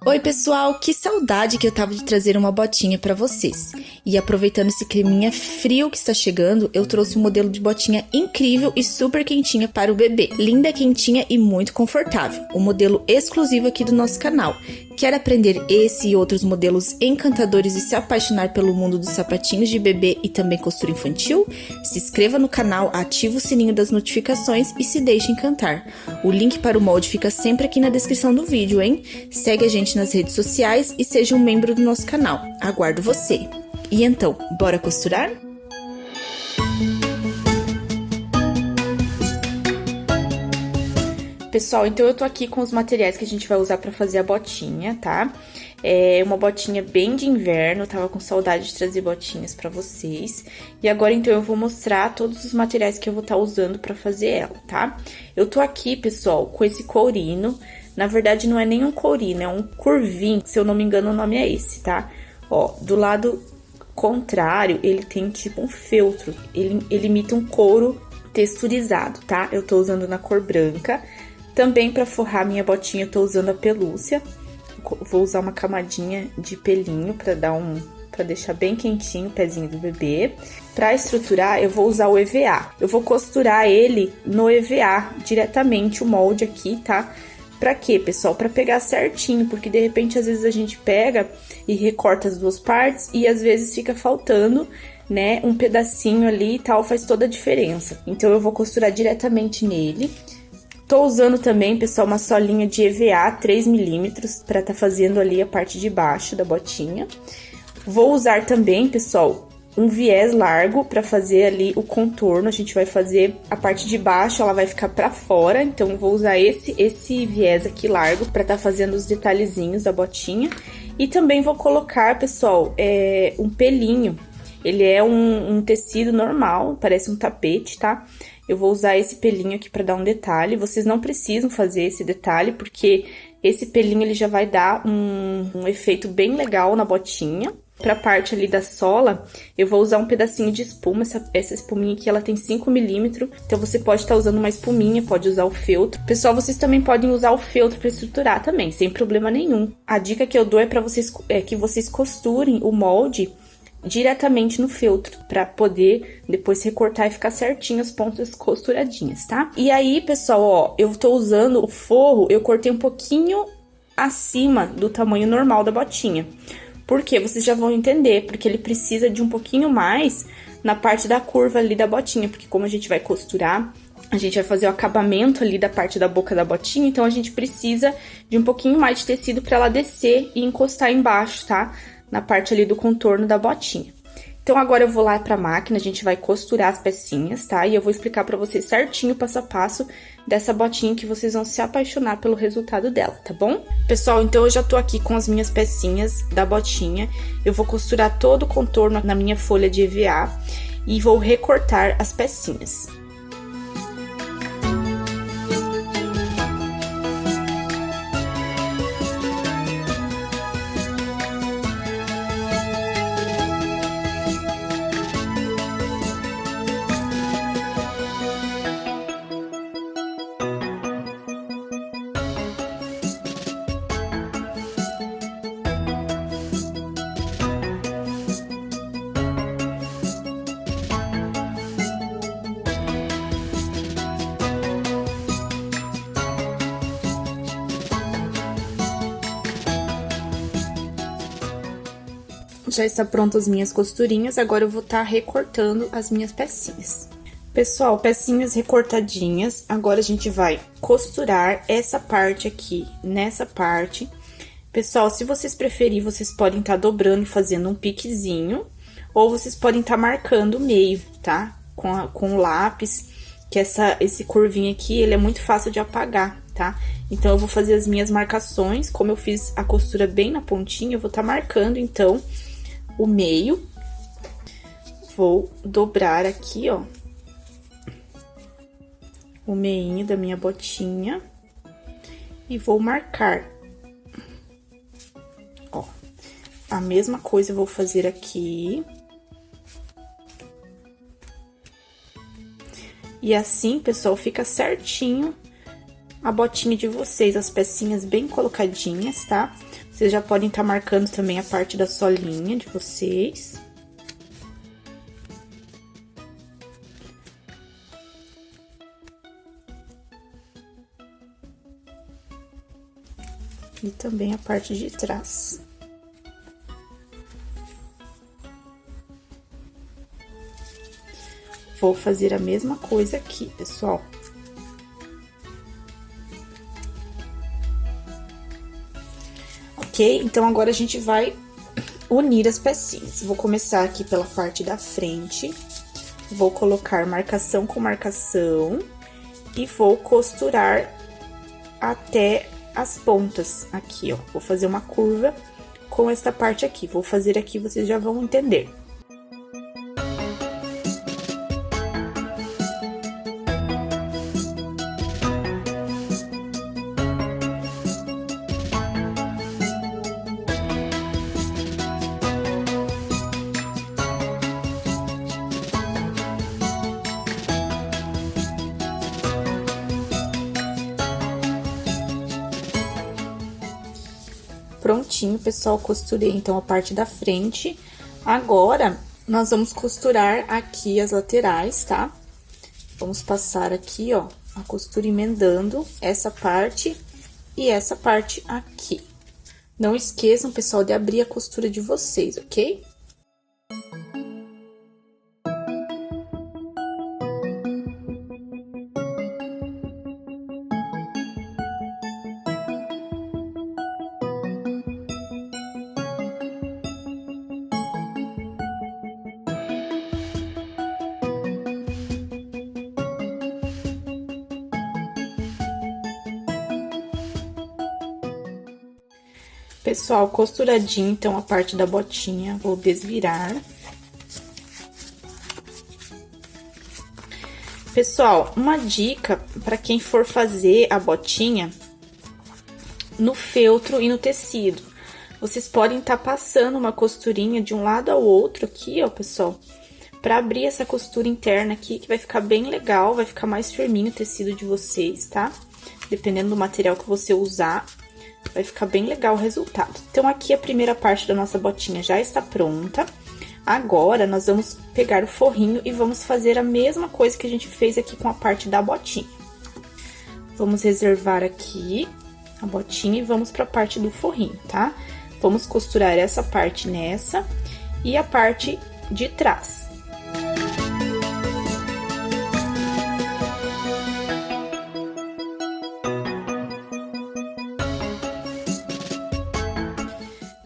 Oi, pessoal, que saudade que eu tava de trazer uma botinha pra vocês. E aproveitando esse climinha frio que está chegando, eu trouxe um modelo de botinha incrível e super quentinha para o bebê. Linda, quentinha e muito confortável. Um modelo exclusivo aqui do nosso canal. Quer aprender esse e outros modelos encantadores e se apaixonar pelo mundo dos sapatinhos de bebê e também costura infantil? Se inscreva no canal, ative o sininho das notificações e se deixe encantar. O link para o molde fica sempre aqui na descrição do vídeo, hein? Segue a gente nas redes sociais e seja um membro do nosso canal. Aguardo você! E então, bora costurar? Pessoal, então eu tô aqui com os materiais que a gente vai usar pra fazer a botinha, tá? É uma botinha bem de inverno, eu tava com saudade de trazer botinhas pra vocês. E agora, então, eu vou mostrar todos os materiais que eu vou estar usando pra fazer ela, tá? Eu tô aqui, pessoal, com esse courino. Na verdade, não é nem um courino, é um curvinho, se eu não me engano, o nome é esse, tá? Ó, do lado contrário, ele tem tipo um feltro, ele imita um couro texturizado, tá? Eu tô usando na cor branca. Também pra forrar minha botinha, eu tô usando a pelúcia. Vou usar uma camadinha de pelinho pra deixar bem quentinho o pezinho do bebê. Pra estruturar, eu vou usar o EVA. Eu vou costurar ele no EVA diretamente, o molde aqui, tá? Pra quê, pessoal? Pra pegar certinho, porque de repente, às vezes a gente pega e recorta as duas partes e às vezes fica faltando, né, um pedacinho ali e tal, faz toda a diferença. Então, eu vou costurar diretamente nele. Tô usando também, pessoal, uma solinha de EVA 3mm pra tá fazendo ali a parte de baixo da botinha. Vou usar também, pessoal, um viés largo pra fazer ali o contorno. A gente vai fazer a parte de baixo, ela vai ficar pra fora, então eu vou usar esse viés aqui largo pra tá fazendo os detalhezinhos da botinha. E também vou colocar, pessoal, um pelinho. Ele é um tecido normal, parece um tapete, tá? Eu vou usar esse pelinho aqui pra dar um detalhe. Vocês não precisam fazer esse detalhe, porque esse pelinho ele já vai dar um efeito bem legal na botinha. Pra parte ali da sola, eu vou usar um pedacinho de espuma. Essa espuminha aqui, ela tem 5mm. Então, você pode estar usando uma espuminha, pode usar o feltro. Pessoal, vocês também podem usar o feltro pra estruturar também, sem problema nenhum. A dica que eu dou que vocês costurem o molde diretamente no feltro, pra poder depois recortar e ficar certinho as pontas costuradinhas, tá? E aí, pessoal, ó, eu tô usando o forro, eu cortei um pouquinho acima do tamanho normal da botinha. Por quê? Vocês já vão entender, porque ele precisa de um pouquinho mais na parte da curva ali da botinha, porque como a gente vai costurar, a gente vai fazer o acabamento ali da parte da boca da botinha, então a gente precisa de um pouquinho mais de tecido pra ela descer e encostar embaixo, tá? Na parte ali do contorno da botinha. Então, agora eu vou lá pra máquina, a gente vai costurar as pecinhas, tá? E eu vou explicar pra vocês certinho, passo a passo, dessa botinha que vocês vão se apaixonar pelo resultado dela, tá bom? Pessoal, então eu já tô aqui com as minhas pecinhas da botinha. Eu vou costurar todo o contorno na minha folha de EVA e vou recortar as pecinhas. Já está pronto as minhas costurinhas, agora eu vou estar recortando as minhas pecinhas. Pessoal, pecinhas recortadinhas, agora a gente vai costurar essa parte aqui nessa parte. Pessoal, se vocês preferirem, vocês podem estar dobrando e fazendo um piquezinho, ou vocês podem estar marcando o meio, tá? Com o lápis, que esse curvinho aqui, ele é muito fácil de apagar, tá? Então, eu vou fazer as minhas marcações, como eu fiz a costura bem na pontinha, eu vou estar marcando, então, o meio. Vou dobrar aqui, ó, o meinho da minha botinha e vou marcar. Ó, a mesma coisa eu vou fazer aqui. E assim, pessoal, fica certinho a botinha de vocês, as pecinhas bem colocadinhas, tá? Vocês já podem estar marcando também a parte da solinha de vocês. E também a parte de trás. Vou fazer a mesma coisa aqui, pessoal. Ok? Então, agora a gente vai unir as pecinhas. Vou começar aqui pela parte da frente. Vou colocar marcação com marcação. E vou costurar até as pontas aqui, ó. Vou fazer uma curva com esta parte aqui. Vou fazer aqui, vocês já vão entender. Prontinho, pessoal, costurei então a parte da frente. Agora, nós vamos costurar aqui as laterais, tá? Vamos passar aqui, ó, a costura emendando essa parte e essa parte aqui. Não esqueçam, pessoal, de abrir a costura de vocês, ok? Pessoal, costuradinho, então, a parte da botinha, vou desvirar. Pessoal, uma dica para quem for fazer a botinha no feltro e no tecido. Vocês podem estar passando uma costurinha de um lado ao outro aqui, ó, pessoal, para abrir essa costura interna aqui, que vai ficar bem legal, vai ficar mais firminho o tecido de vocês, tá? Dependendo do material que você usar. Vai ficar bem legal o resultado. Então, aqui a primeira parte da nossa botinha já está pronta. Agora, nós vamos pegar o forrinho e vamos fazer a mesma coisa que a gente fez aqui com a parte da botinha. Vamos reservar aqui a botinha e vamos para a parte do forrinho, tá? Vamos costurar essa parte nessa e a parte de trás.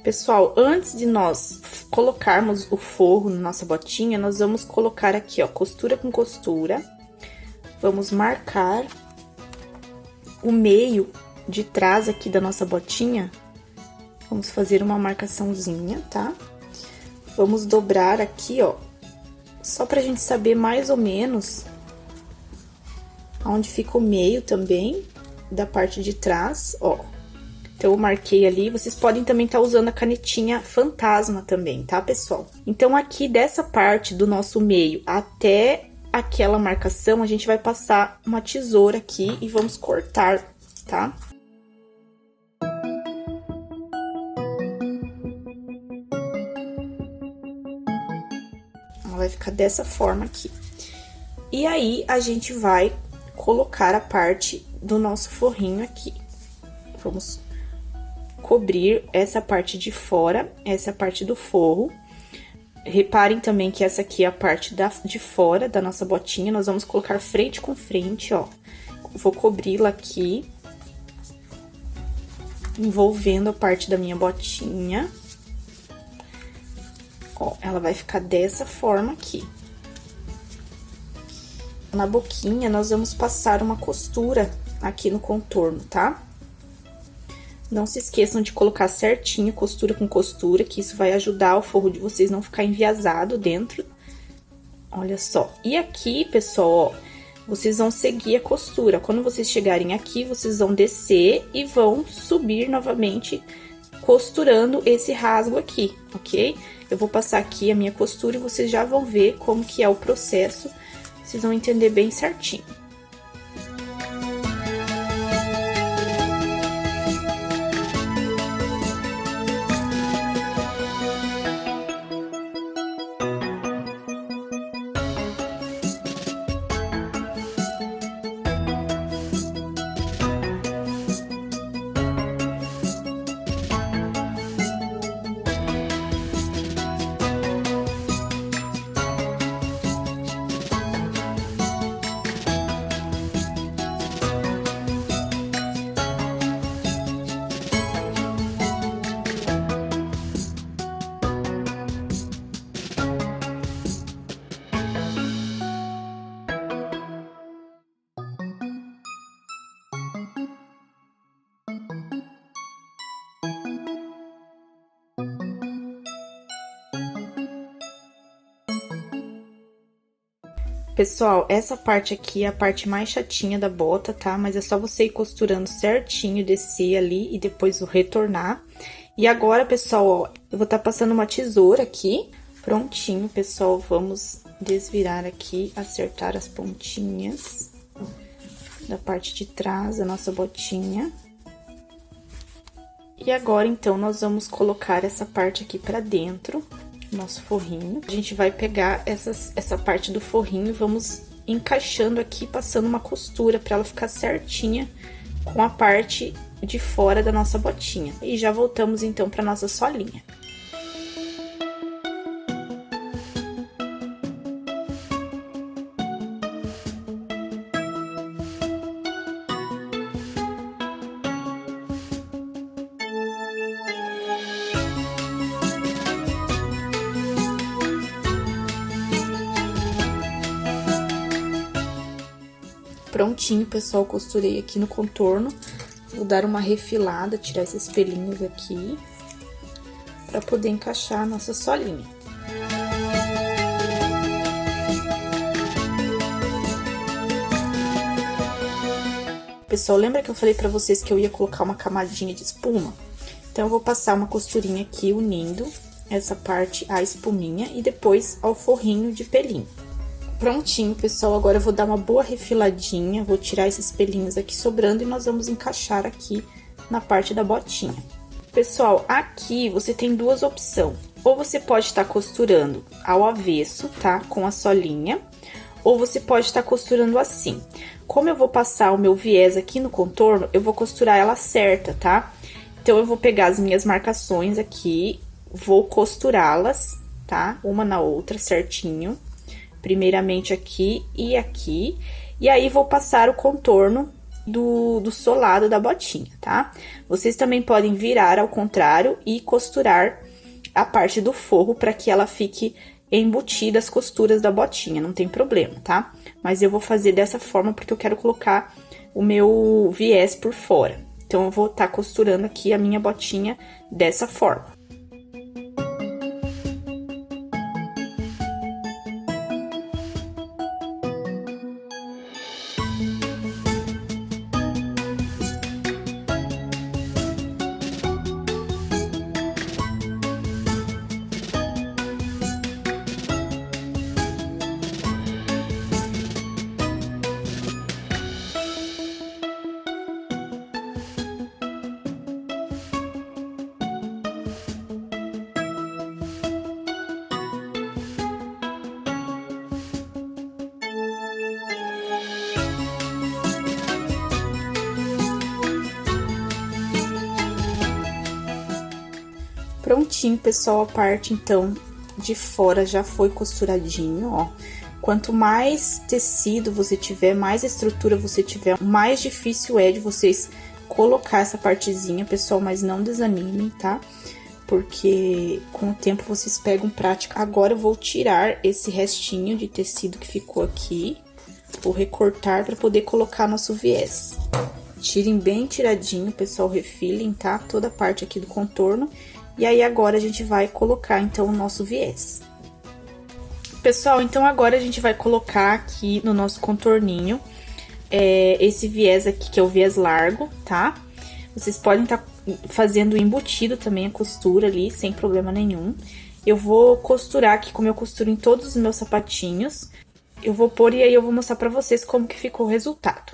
Pessoal, antes de nós colocarmos o forro na nossa botinha, nós vamos colocar aqui, ó, costura com costura. Vamos marcar o meio de trás aqui da nossa botinha. Vamos fazer uma marcaçãozinha, tá? Vamos dobrar aqui, ó, só pra gente saber mais ou menos onde fica o meio também da parte de trás, ó. Então, eu marquei ali, vocês podem também estar usando a canetinha fantasma também, tá, pessoal? Então, aqui dessa parte do nosso meio até aquela marcação, a gente vai passar uma tesoura aqui e vamos cortar, tá? Ela vai ficar dessa forma aqui. E aí, a gente vai colocar a parte do nosso forrinho aqui. Vamos cobrir essa parte de fora, essa é a parte do forro. Reparem também que essa aqui é a parte de fora da nossa botinha, nós vamos colocar frente com frente, ó. Vou cobri-la aqui, envolvendo a parte da minha botinha. Ó, ela vai ficar dessa forma aqui. Na boquinha, nós vamos passar uma costura aqui no contorno, tá? Não se esqueçam de colocar certinho, costura com costura, que isso vai ajudar o forro de vocês não ficar enviesado dentro. Olha só. E aqui, pessoal, ó, vocês vão seguir a costura. Quando vocês chegarem aqui, vocês vão descer e vão subir novamente, costurando esse rasgo aqui, ok? Eu vou passar aqui a minha costura e vocês já vão ver como que é o processo. Vocês vão entender bem certinho. Pessoal, essa parte aqui é a parte mais chatinha da bota, tá? Mas é só você ir costurando certinho, descer ali e depois retornar. E agora, pessoal, ó, eu vou estar passando uma tesoura aqui. Prontinho, pessoal, vamos desvirar aqui, acertar as pontinhas da parte de trás da nossa botinha. E agora, então, nós vamos colocar essa parte aqui pra dentro, nosso forrinho. A gente vai pegar essa parte do forrinho e vamos encaixando aqui, passando uma costura pra ela ficar certinha com a parte de fora da nossa botinha. E já voltamos, então, pra nossa solinha. Prontinho, pessoal, costurei aqui no contorno. Vou dar uma refilada, tirar esses pelinhos aqui, pra poder encaixar a nossa solinha. Pessoal, lembra que eu falei pra vocês que eu ia colocar uma camadinha de espuma? Então, eu vou passar uma costurinha aqui, unindo essa parte à espuminha e depois ao forrinho de pelinho. Prontinho, pessoal, agora eu vou dar uma boa refiladinha, vou tirar esses pelinhos aqui sobrando e nós vamos encaixar aqui na parte da botinha. Pessoal, aqui você tem duas opções, ou você pode estar costurando ao avesso, tá? Com a solinha, ou você pode estar costurando assim. Como eu vou passar o meu viés aqui no contorno, eu vou costurar ela certa, tá? Então, eu vou pegar as minhas marcações aqui, vou costurá-las, tá? Uma na outra certinho. Primeiramente aqui e aqui, e aí vou passar o contorno do solado da botinha, tá? Vocês também podem virar ao contrário e costurar a parte do forro para que ela fique embutida as costuras da botinha, não tem problema, tá? Mas eu vou fazer dessa forma porque eu quero colocar o meu viés por fora. Então, eu vou estar costurando aqui a minha botinha dessa forma. Prontinho, pessoal, a parte, então, de fora já foi costuradinho, ó. Quanto mais tecido você tiver, mais estrutura você tiver, mais difícil é de vocês colocar essa partezinha, pessoal, mas não desanimem, tá? Porque com o tempo vocês pegam prática. Agora eu vou tirar esse restinho de tecido que ficou aqui, vou recortar para poder colocar nosso viés. Tirem bem tiradinho, pessoal, refilem, tá? Toda a parte aqui do contorno. E aí, agora, a gente vai colocar, então, o nosso viés. Pessoal, então, agora a gente vai colocar aqui no nosso contorninho, esse viés aqui, que é o viés largo, tá? Vocês podem estar fazendo embutido também, a costura ali, sem problema nenhum. Eu vou costurar aqui, como eu costuro em todos os meus sapatinhos. Eu vou pôr e aí eu vou mostrar pra vocês como que ficou o resultado.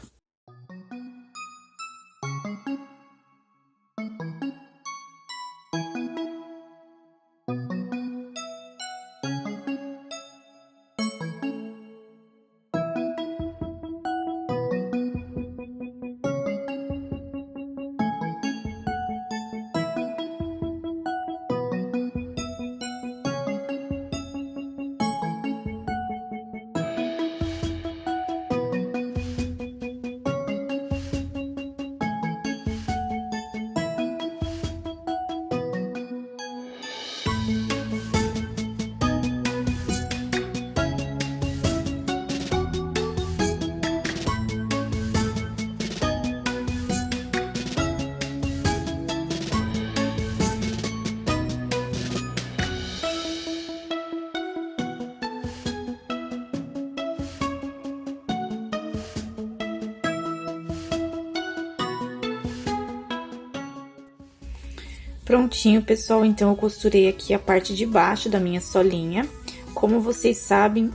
Prontinho, pessoal, então eu costurei aqui a parte de baixo da minha solinha. Como vocês sabem,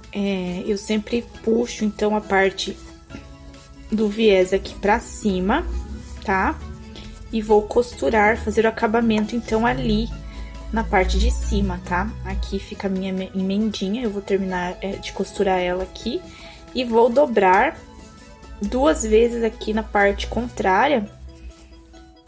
eu sempre puxo, então, a parte do viés aqui pra cima, tá? E vou costurar, fazer o acabamento, então, ali na parte de cima, tá? Aqui fica a minha emendinha, eu vou terminar de costurar ela aqui. E vou dobrar 2 vezes aqui na parte contrária.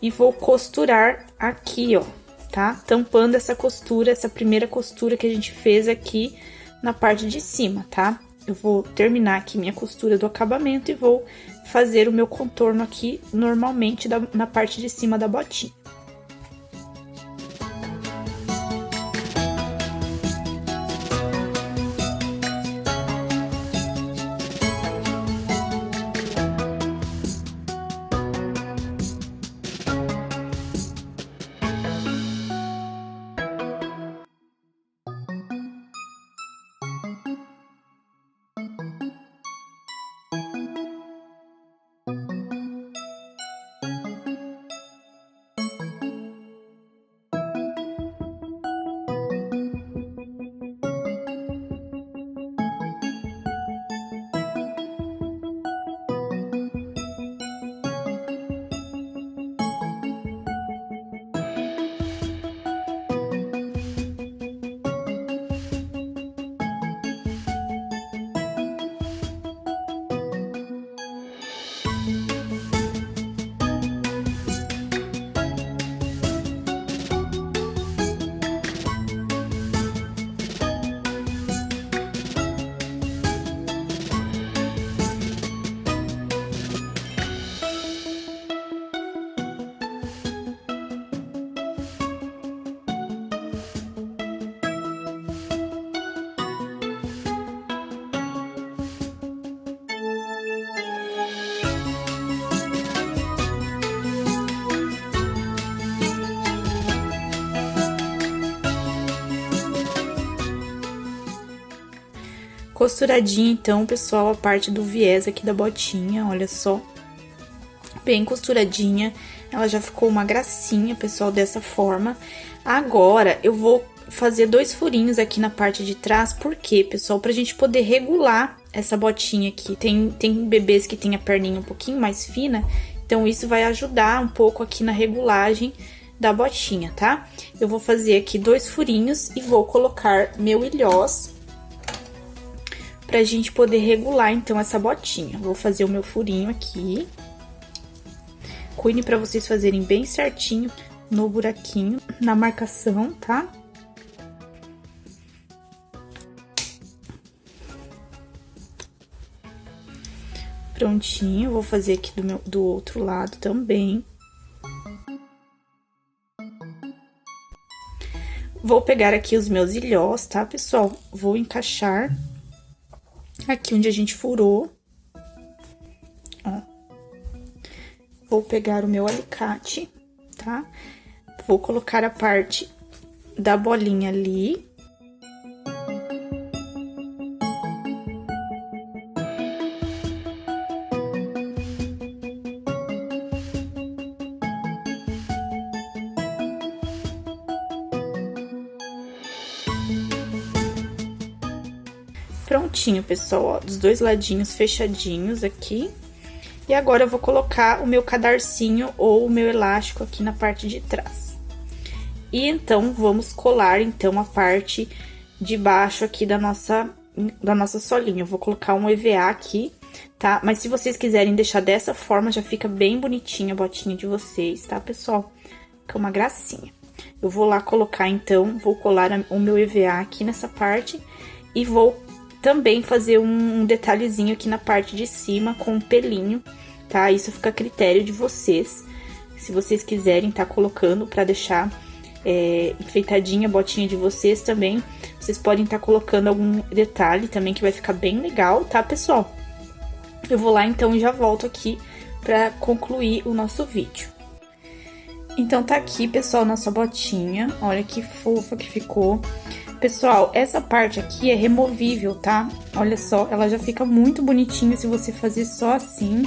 E vou costurar aqui, ó, tá? Tampando essa costura, essa primeira costura que a gente fez aqui na parte de cima, tá? Eu vou terminar aqui minha costura do acabamento e vou fazer o meu contorno aqui normalmente na parte de cima da botinha. Costuradinha, então, pessoal, a parte do viés aqui da botinha, olha só. Bem costuradinha, ela já ficou uma gracinha, pessoal, dessa forma. Agora, eu vou fazer 2 furinhos aqui na parte de trás, por quê, pessoal? Pra gente poder regular essa botinha aqui. Tem bebês que tem a perninha um pouquinho mais fina, então isso vai ajudar um pouco aqui na regulagem da botinha, tá? Eu vou fazer aqui 2 furinhos e vou colocar meu ilhós pra gente poder regular, então, essa botinha. Vou fazer o meu furinho aqui. Cuide pra vocês fazerem bem certinho no buraquinho, na marcação, tá? Prontinho, vou fazer aqui do outro lado também. Vou pegar aqui os meus ilhós, tá, pessoal? Vou encaixar aqui onde a gente furou, ó. Vou pegar o meu alicate, tá? Vou colocar a parte da bolinha ali. Prontinho, pessoal, ó, dos 2 ladinhos fechadinhos aqui. E agora eu vou colocar o meu cadarcinho ou o meu elástico aqui na parte de trás. E então, vamos colar, então, a parte de baixo aqui da nossa solinha. Eu vou colocar um EVA aqui, tá? Mas se vocês quiserem deixar dessa forma, já fica bem bonitinha a botinha de vocês, tá, pessoal? Fica uma gracinha. Eu vou lá colocar, então, vou colar o meu EVA aqui nessa parte e vou também fazer um detalhezinho aqui na parte de cima com um pelinho, tá? Isso fica a critério de vocês. Se vocês quiserem tá colocando pra deixar enfeitadinha a botinha de vocês também, vocês podem tá colocando algum detalhe também que vai ficar bem legal, tá, pessoal? Eu vou lá então e já volto aqui pra concluir o nosso vídeo. Então tá aqui, pessoal, nossa botinha, olha que fofa que ficou. Pessoal, essa parte aqui é removível, tá? Olha só, ela já fica muito bonitinha se você fazer só assim.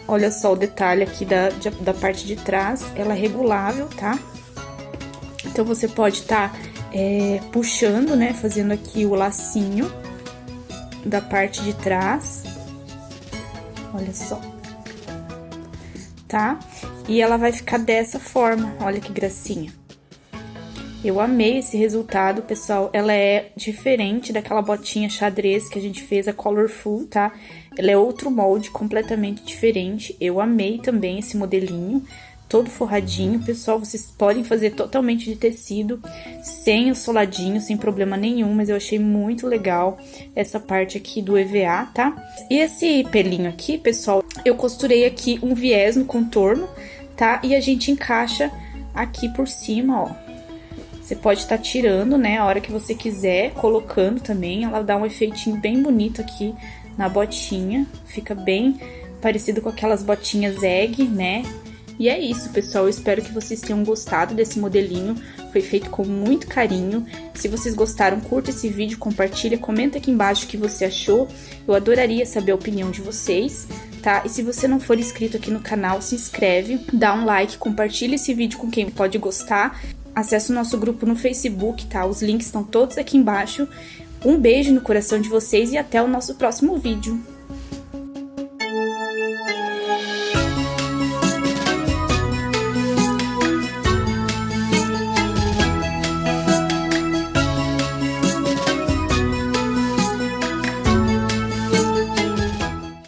Olha só o detalhe aqui da parte de trás, ela é regulável, tá? Então, você pode estar puxando, né, fazendo aqui o lacinho da parte de trás. Olha só. Tá? E ela vai ficar dessa forma, olha que gracinha. Eu amei esse resultado, pessoal. Ela é diferente daquela botinha xadrez que a gente fez, a Colorful, tá? Ela é outro molde, completamente diferente. Eu amei também esse modelinho, todo forradinho. Pessoal, vocês podem fazer totalmente de tecido, sem o soladinho, sem problema nenhum, mas eu achei muito legal essa parte aqui do EVA, tá? E esse pelinho aqui, pessoal, eu costurei aqui um viés no contorno, tá? E a gente encaixa aqui por cima, ó. Você pode estar tirando, né, a hora que você quiser, colocando também. Ela dá um efeitinho bem bonito aqui na botinha. Fica bem parecido com aquelas botinhas egg, né? E é isso, pessoal. Eu espero que vocês tenham gostado desse modelinho. Foi feito com muito carinho. Se vocês gostaram, curta esse vídeo, compartilha, comenta aqui embaixo o que você achou. Eu adoraria saber a opinião de vocês, tá? E se você não for inscrito aqui no canal, se inscreve, dá um like, compartilha esse vídeo com quem pode gostar. Acesse o nosso grupo no Facebook, tá? Os links estão todos aqui embaixo. Um beijo no coração de vocês e até o nosso próximo vídeo.